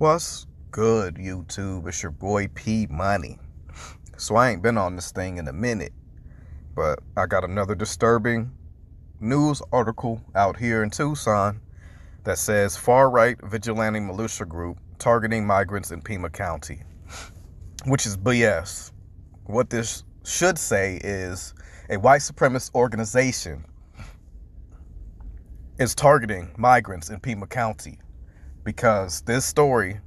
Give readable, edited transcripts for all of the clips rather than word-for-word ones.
What's good, YouTube? It's your boy P Money. So I ain't been on this thing in a minute, but I got another disturbing news article out here in Tucson that says far-right vigilante militia group targeting migrants in Pima County, which is BS. What this should say is a white supremacist organization is targeting migrants in Pima County, because this story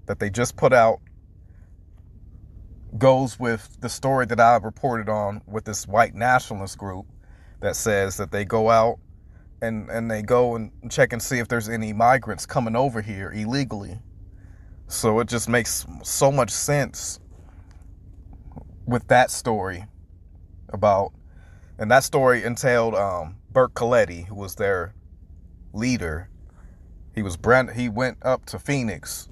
that they just put out goes with the story that I reported on with this white nationalist group that says that they go out and they go and check and see if there's any migrants coming over here illegally. So it just makes so much sense with that story and that story entailed Burt Coletti, who was their leader. He went up to Phoenix.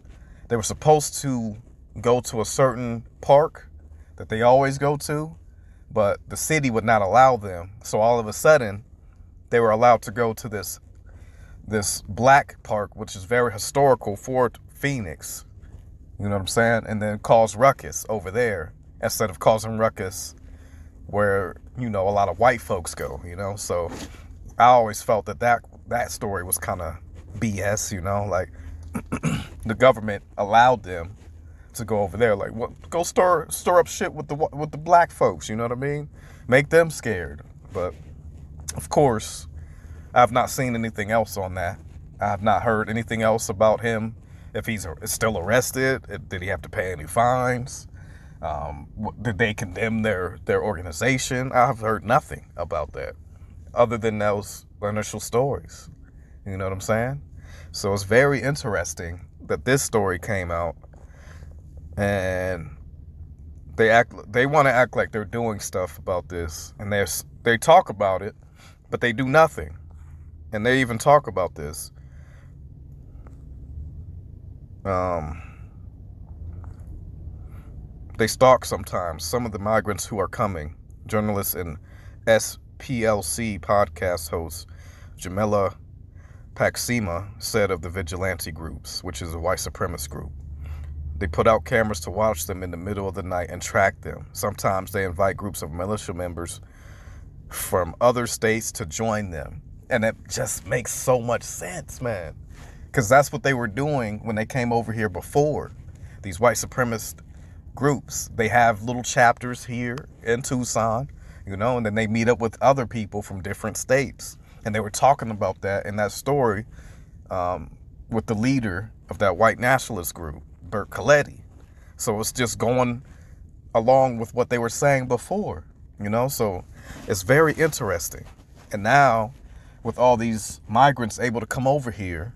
They were supposed to go to a certain park that they always go to, but the city would not allow them. So all of a sudden, they were allowed to go to this black park, which is very historical for Phoenix. You know what I'm saying? And then cause ruckus over there instead of causing ruckus where, a lot of white folks go, So I always felt that story was kind of BS, like the government allowed them to go over there, like, what, go stir up shit with the black folks, you know what I mean? Make them scared. But of course, I have not seen anything else on that. I have not heard anything else about him. If he's still arrested, did he have to pay any fines? Did they condemn their organization? I've heard nothing about that other than those initial stories. You know what I'm saying? So it's very interesting that this story came out, and they want to act like they're doing stuff about this, and they talk about it, but they do nothing. And they even talk about this. They stalk sometimes some of the migrants who are coming. Journalist and SPLC podcast host Jamila Paxima said of the vigilante groups, which is a white supremacist group. They put out cameras to watch them in the middle of the night and track them. Sometimes they invite groups of militia members from other states to join them. And it just makes so much sense, man. Because that's what they were doing when they came over here before. These white supremacist groups, they have little chapters here in Tucson, and then they meet up with other people from different states. And they were talking about that in that story with the leader of that white nationalist group, Burt Coletti. So it's just going along with what they were saying before, So it's very interesting. And now, with all these migrants able to come over here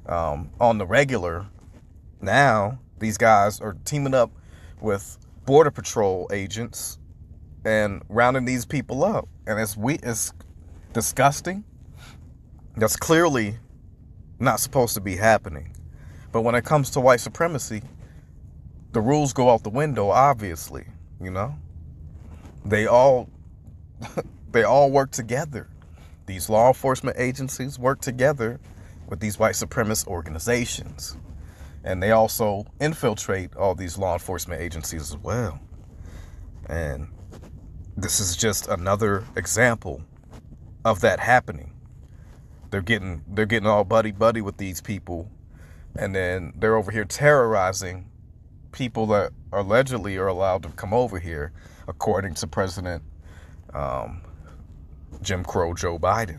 on the regular, now these guys are teaming up with Border Patrol agents and rounding these people up. And it's disgusting. That's clearly not supposed to be happening. But when it comes to white supremacy, the rules go out the window, obviously, They all work together. These law enforcement agencies work together with these white supremacist organizations. And they also infiltrate all these law enforcement agencies as well. And this is just another example of that happening. They're getting all buddy with these people, and then they're over here terrorizing people that allegedly are allowed to come over here, according to President Jim Crow Joe Biden,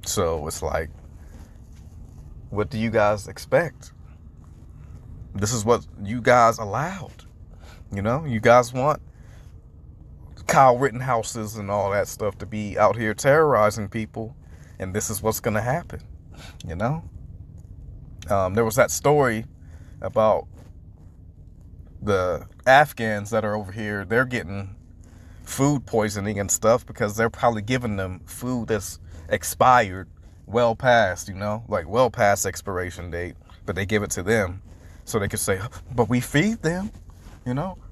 So it's like, what do you guys expect? This is what you guys allowed. You guys want Kyle Rittenhouses and all that stuff to be out here terrorizing people, and this is what's going to happen, There was that story about the Afghans that are over here. They're getting food poisoning and stuff because they're probably giving them food that's expired, well past expiration date, but they give it to them so they can say, but we feed them,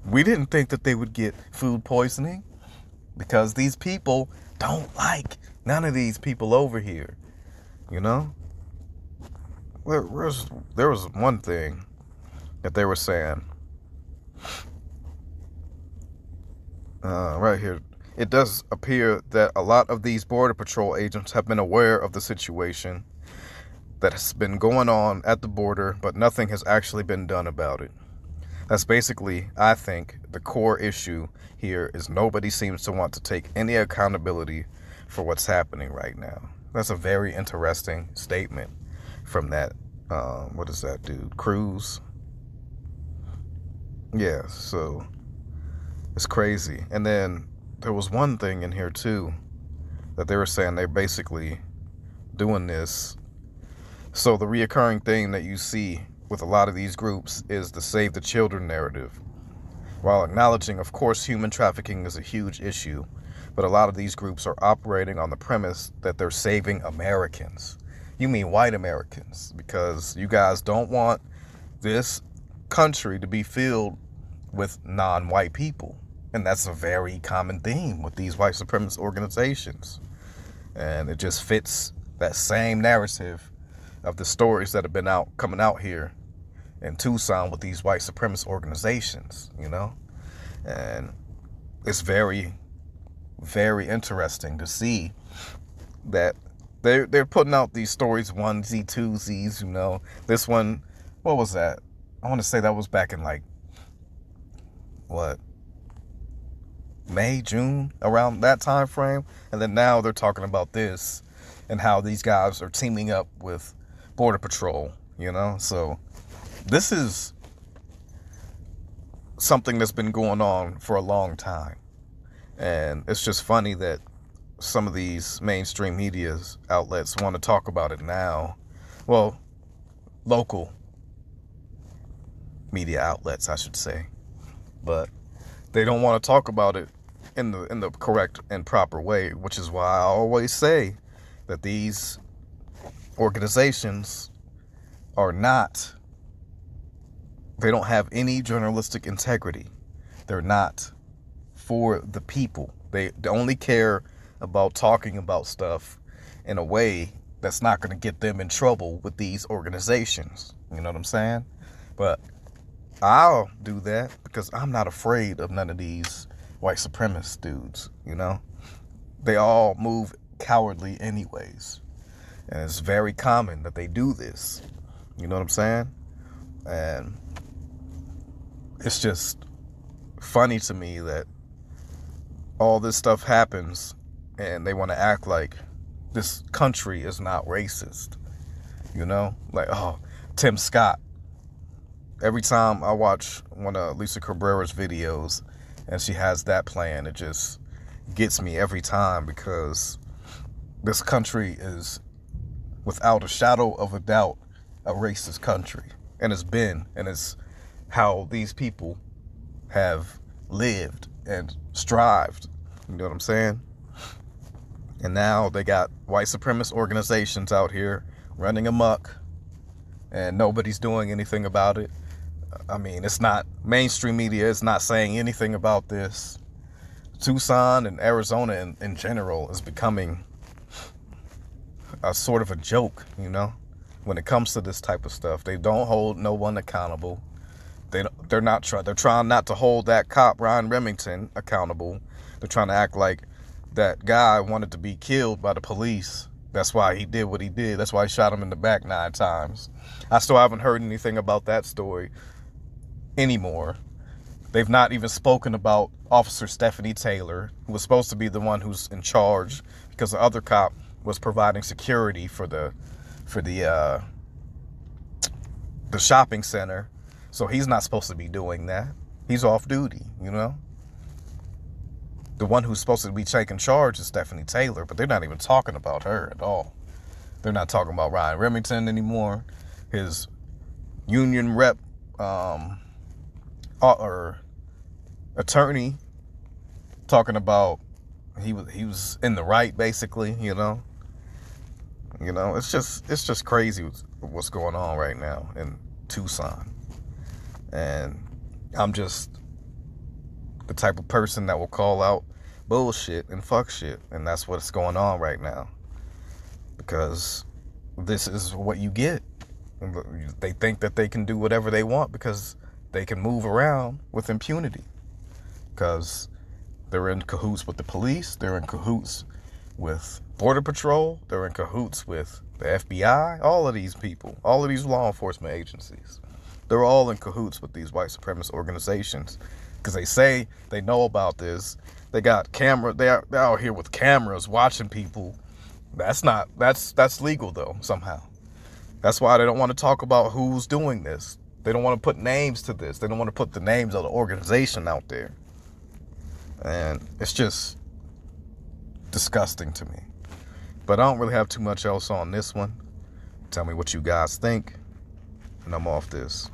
we didn't think that they would get food poisoning, because these people don't like none of these people over here, there was one thing that they were saying right here. It does appear that a lot of these Border Patrol agents have been aware of the situation that has been going on at the border, but nothing has actually been done about it. That's basically, I think, the core issue here is nobody seems to want to take any accountability for what's happening right now. That's a very interesting statement from that, what is that dude, Cruz? Yeah, so it's crazy. And then there was one thing in here too that they were saying they're basically doing this. So the reoccurring thing that you see with a lot of these groups is the Save the Children narrative. While acknowledging, of course, human trafficking is a huge issue, but a lot of these groups are operating on the premise that they're saving Americans. You mean white Americans, because you guys don't want this country to be filled with non-white people. And that's a very common theme with these white supremacist organizations. And it just fits that same narrative of the stories that have been coming out here in Tucson with these white supremacist organizations, you know? And it's very, very interesting to see that they're putting out these stories, onesie, twosies, you know. This one, what was that? I want to say that was back in like, what? May, June, around that time frame. And then now they're talking about this and how these guys are teaming up with Border Patrol, you know? So this is something that's been going on for a long time. And it's just funny that some of these mainstream media outlets want to talk about it now. Well, local media outlets, I should say. But they don't want to talk about it in the correct and proper way, which is why I always say that these organizations are not, they don't have any journalistic integrity. They're not for the people. They only care about talking about stuff in a way that's not going to get them in trouble with these organizations. You know what I'm saying? But I'll do that because I'm not afraid of none of these white supremacist dudes, you know? They all move cowardly anyways. And it's very common that they do this. You know what I'm saying? And it's just funny to me that all this stuff happens and they want to act like this country is not racist. You know? Like, oh, Tim Scott. Every time I watch one of Lisa Cabrera's videos and she has that playing, it just gets me every time because this country is, without a shadow of a doubt, a racist country. And it's been, and it's how these people have lived and strived. You know what I'm saying? And now they got white supremacist organizations out here running amok and nobody's doing anything about it. I mean, it's not, mainstream media is not saying anything about this. Tucson and Arizona in general is becoming a sort of a joke, you know, when it comes to this type of stuff. They don't hold no one accountable. They're trying not to hold that cop, Ryan Remington, accountable. They're trying to act like that guy wanted to be killed by the police. That's why he did what he did. That's why he shot him in the back 9 times. I still haven't heard anything about that story anymore. They've not even spoken about Officer Stephanie Taylor, who was supposed to be the one who's in charge because the other cop was providing security for the shopping center. So he's not supposed to be doing that. He's off duty, you know? The one who's supposed to be taking charge is Stephanie Taylor, but they're not even talking about her at all. They're not talking about Ryan Remington anymore. His union rep or attorney talking about he was in the right, basically, you know. You know, it's just crazy what's going on right now in Tucson. And I'm just the type of person that will call out bullshit and fuck shit. And that's what's going on right now. Because this is what you get. They think that they can do whatever they want because they can move around with impunity. Because they're in cahoots with the police, they're in cahoots with Border Patrol, they're in cahoots with the FBI, all of these people, all of these law enforcement agencies. They're all in cahoots with these white supremacist organizations because they say they know about this. They got they're out here with cameras watching people. That's legal though, somehow. That's why they don't want to talk about who's doing this. They don't want to put names to this. They don't want to put the names of the organization out there. And it's just disgusting to me. But I don't really have too much else on this one. Tell me what you guys think, and I'm off this.